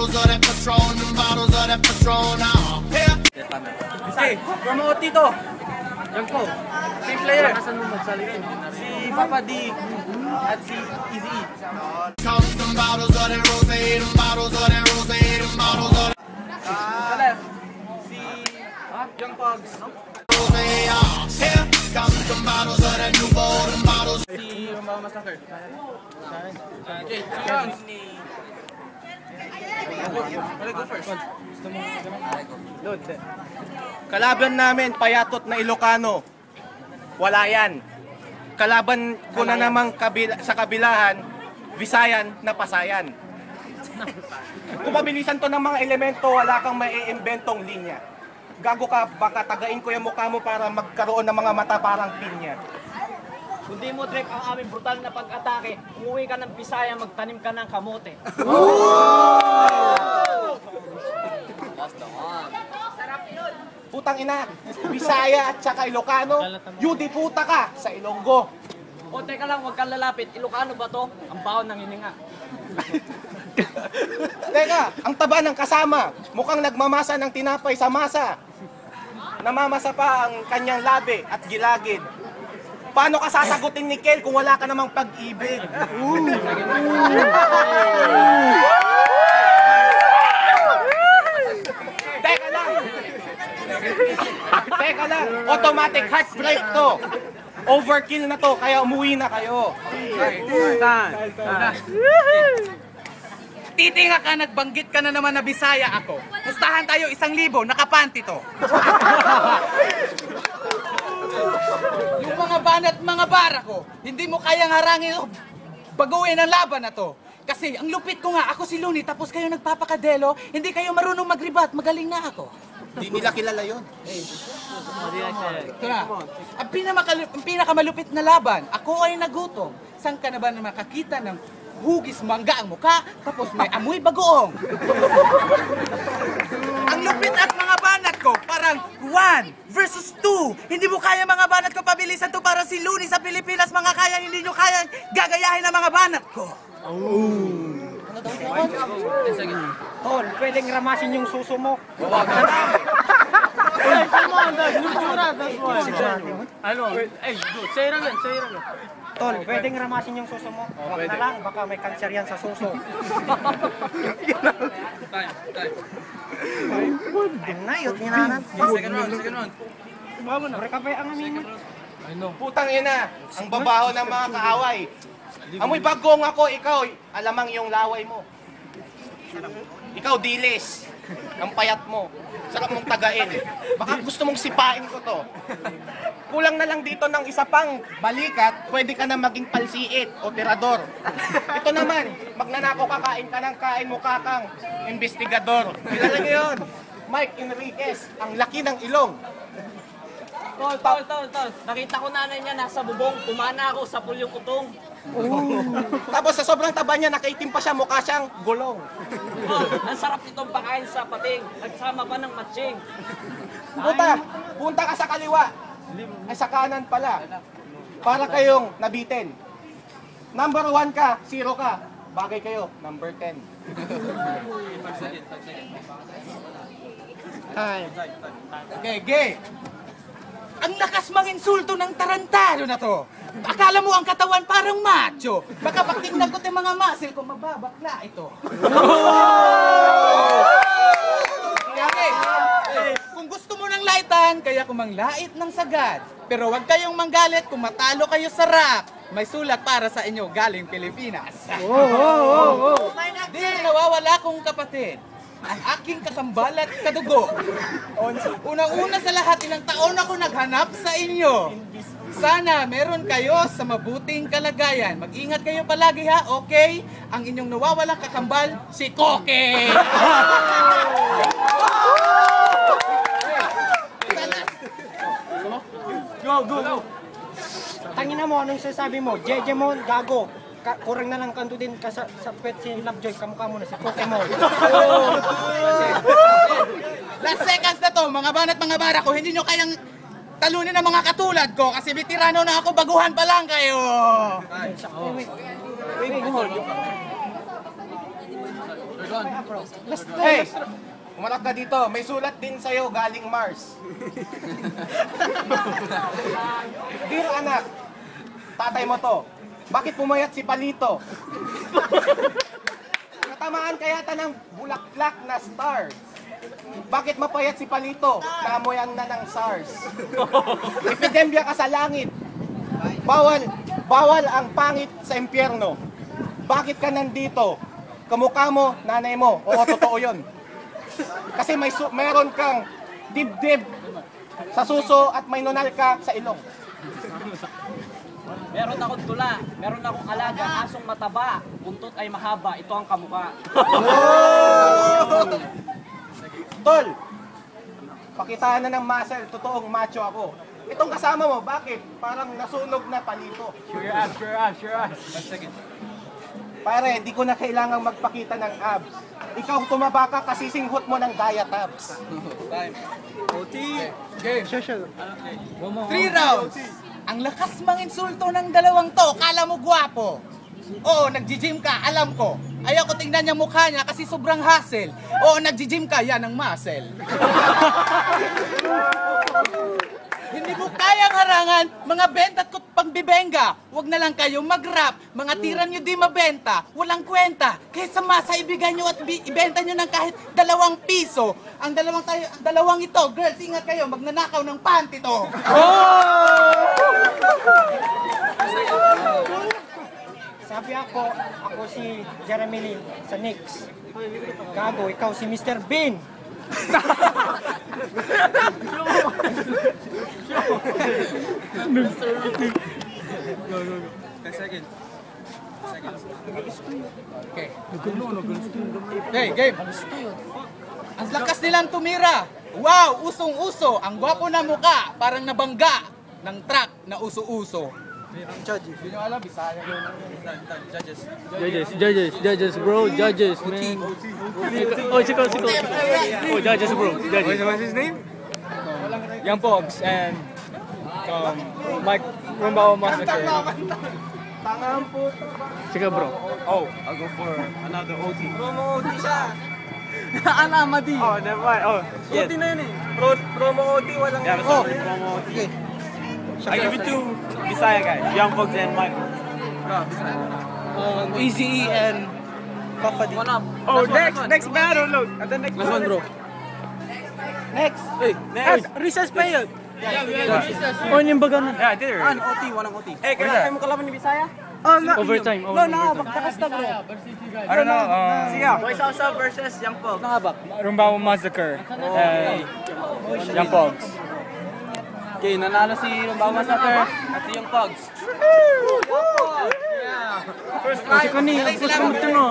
bottles of that Patron, them bottles of that Patron. Here. Okay, promote dito. Yan po. Same player. Si Papa D at si Easy E. Come them bottles of that rosé, them bottles of that rosé, them bottles of that. Sa left, si Young Pogs. Rosé, here. Come them bottles of that Nouveau, them bottles. Si Mama Massacre. Okay, 2 rounds. Go first. Kalaban namin, payatot na Ilocano. Wala yan. Kalaban ko na namang sa kabilahan, Visayan na Pasayan. Kung mabilisan to ng mga elemento, wala kang maiimbentong linya. Gago ka, baka tagain ko yung mukha mo para magkaroon ng mga mata parang pinya. Kung di mo trip ang aming brutal na pag-atake, umuwi ka ng Bisaya, magtanim ka ng kamote. Putang ina, Bisaya at saka Ilocano, yudi puta ka sa Ilonggo. O teka lang, huwag kang lalapit. Ilocano ba to? Ang baon ng hininga. Teka, ang taba ng kasama, mukhang nagmamasa ng tinapay sa masa. Namamasa pa ang kanyang labi at gilagid. Paano ka sasagutin ni Kel kung wala ka namang pag-ibig? Teka lang, automatic heartbreak to. Overkill na to, kaya umuwi na kayo. Titinga ka, nagbanggit ka na naman na Bisaya ako. Pustahan tayo 1,000, nakapanty to. Yung mga banat, mga bara ko, hindi mo kayang harangin o baguhin ang laban na to. Kasi ang lupit ko nga, ako si Looney, tapos kayo nagpapakadelo, hindi kayo marunong magribat, magaling na ako. Hindi nila kilala yun. Ito na, ang pinakamalupit na laban, ako ay nagutom. Saan ka na ba na makakita ng hugis mangga ang mukha, tapos may amoy bagoong? Ang lupit at mga banat ko, parang 1 versus 2. Hindi mo kaya mga banat ko, pabilisan to para si Looney sa Pilipinas, mga kaya, hindi nyo kaya gagayahin ang mga banat ko. Tol, pwedeng ramasin yung suso mo. Tol, pwedeng ramasin yung suso mo. Huwag na lang, baka may cancer yan sa suso. Nayot, hinanan. Second round. Rekapay ang amin mo. Putang ina, ang babaho ng mga kaaway. Amoy bagong ako, ikaw, alamang yung laway mo. Ikaw, dilis. Ang payat mo. Sarap mong tagain. Baka gusto mong sipain ko to. Kulang na lang dito ng isa pang balikat, pwede ka na maging palsiit o tirador. Ito naman, magnanako kakain ka ng kain mo kakang investigador. Kilala niyo yun? Mike Enriquez, ang laki ng ilong. Tol. Nakita ko nanay niya nasa bubong, kumana ako sa pulyong utong. Tapos sa sobrang taba niya, nakaitim pa siya, mukha siyang gulong. Ang sarap nitong pakain sa pating, nagsama pa ng matching. Punta ka sa kaliwa. Ay sa kanan pala. Para kayong nabitin. Number 1 ka, 0 ka. Bagay kayo, number 10. Okay. Ang lakas manginsulto ng tarantado na to. Akala mo ang katawan parang macho. Baka pag tingnan ko yung mga muscle ko, mababakla ito. Kung gusto mo ng laitan, kaya kumanglait ng sagad. Pero huwag kayong manggalit kung matalo kayo sa rap. May sulat para sa inyo galing Pilipinas. Di nawawala kong kapatid. Ang aking kakambal at kadugo. Unang-una sa lahat, ilang taon ako naghanap sa inyo. Sana meron kayo sa mabuting kalagayan. Mag-ingat kayo palagi ha, okay? Ang inyong nawawalang kakambal, si Koke! Go. Tangina mo, anong sasabi mo? Jejemon, gago. Kurang na lang kanto din ka sa pet si Lovejoy, kamukha mo na si Pokemon. Last seconds na to, mga banat mga bara ko, hindi nyo kayang talunin ng mga katulad ko kasi veterano na ako, baguhan pa lang kayo. Wait, hold. Hey! Umarap ka dito. May sulat din sa'yo galing Mars. Dear anak, tatay mo to. Bakit pumayat si Palito? Natamaan kayata ng bulaklak na stars. Bakit mapayat si Palito? Naamoyan na ng SARS. Epidemya ka sa langit. Bawal ang pangit sa impyerno. Bakit ka nandito? Kamukha mo, nanay mo. Oo, totoo yun. Kasi meron kang dibdib sa suso at may nunal ka sa ilong. Meron akong tula, meron akong alaga, asong mataba, buntot ay mahaba, ito ang kamukha. Tol, pakitaan na ng muscle, totoong macho ako. Itong kasama mo, bakit? Parang nasunog na Palito. Sure as. Pare, di ko na kailangang magpakita ng abs. Ikaw tumaba ka kasi singhot mo ng diatabs. Game. 3 rounds. Ang lakas mang insulto ng dalawang to, kala mo gwapo. Oo, nagji-gym ka, alam ko. Ayaw ko tingnan yung mukha niya kasi sobrang hassle. Oo, nagji-gym ka, yan ang muscle. Hindi mo kayang harangan, mga benta at pangbibenga. Huwag na lang kayo mag-rap, mga tira nyo di mabenta, walang kwenta. Kaysa masa ibigay nyo at ibenta nyo ng kahit 2 piso. Ang dalawang ito, girls, ingat kayo, magnanakaw ng panty to. Sabi ako si Jeremy Lee sa Knicks. Gago, ikaw si Mr. Bean. Okay, game. Ang lakas nilang tumira. Wow, usong-uso. Ang gwapo na mukha, parang nabangga ng truck na uso-uso. Hindi nyo alam, Bisaya. Judges, bro, judges, man. Oh, siko. Oh, judges, bro, judges. What's his name? Young Pogs and Mike Rumbawa Massacre. Tangang po. Sige, bro. Oh, I'll go for another OT. Promo OT siya. Alamadi. Oh, never mind. Oh, shit. OT na yun eh. Promo OT, walang promo OT. I give it to Bisaya guys, Young Bucks and Mike. Easy and Papadi. Oh, next battle, look. At the next Last one, bro. Next. Next. Recess pa yun. O, yung baga na. Yeah, I did it. OT, walang OT. Hey, kaya mo kalaban ni Bisaya? Overtime. No, nakabagtakas na bro. I don't know. Sige. Boys Salsa versus Young Pogs. Nakabak. Rumbawa Massacre and Young Pogs. Okay, nanalo si Rumbawa Massacre at si Young Pogs. Kasi kanina, gusto mo ito no.